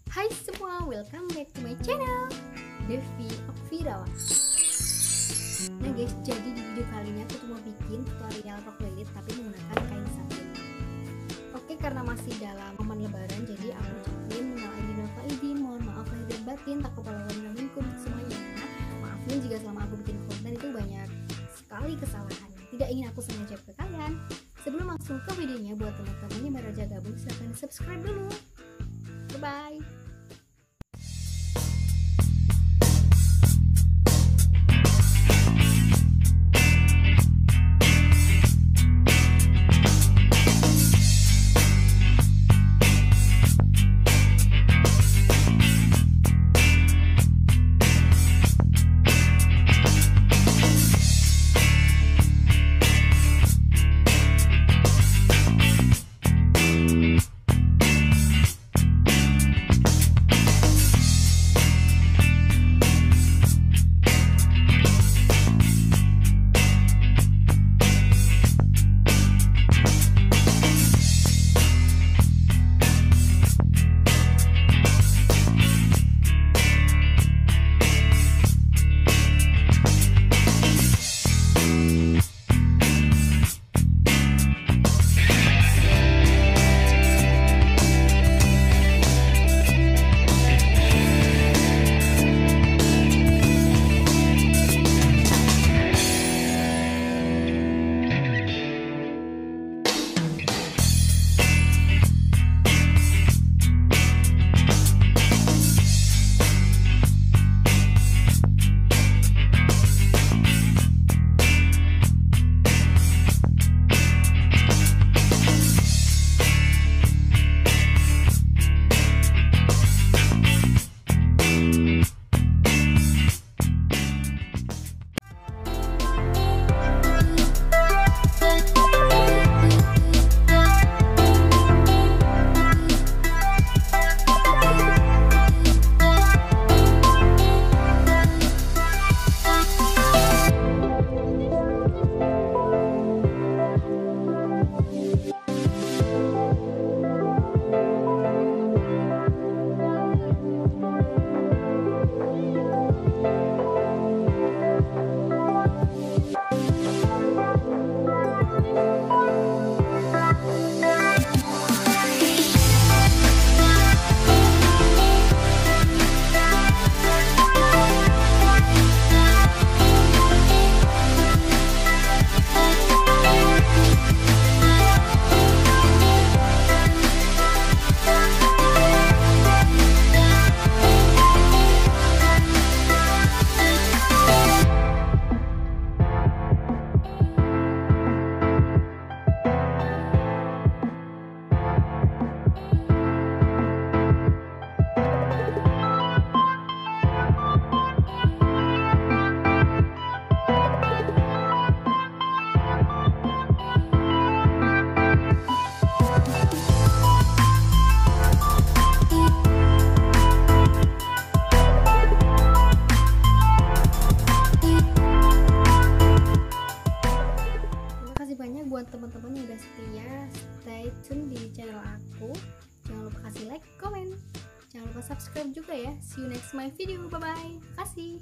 Hai semua, welcome back to my channel Devi Okvirawa. Nah guys, jadi di video kali ini aku mau bikin tutorial rok lilit tapi menggunakan kain satin. Oke, karena masih dalam momen lebaran, jadi aku ucapin minal aidin wal faizin, mohon maaf lahir dan batin, tak kepala wal minkum semuanya. Maafin jika selama aku bikin konten itu banyak sekali kesalahan, tidak ingin aku sengaja ke kalian. Sebelum langsung ke videonya, buat teman-teman yang baru aja gabung, silahkan subscribe dulu. Bye. Buat teman-teman yang udah setia, stay tune di channel aku. Jangan lupa kasih like, komen, jangan lupa subscribe juga ya. See you next my video, bye bye. Kasih.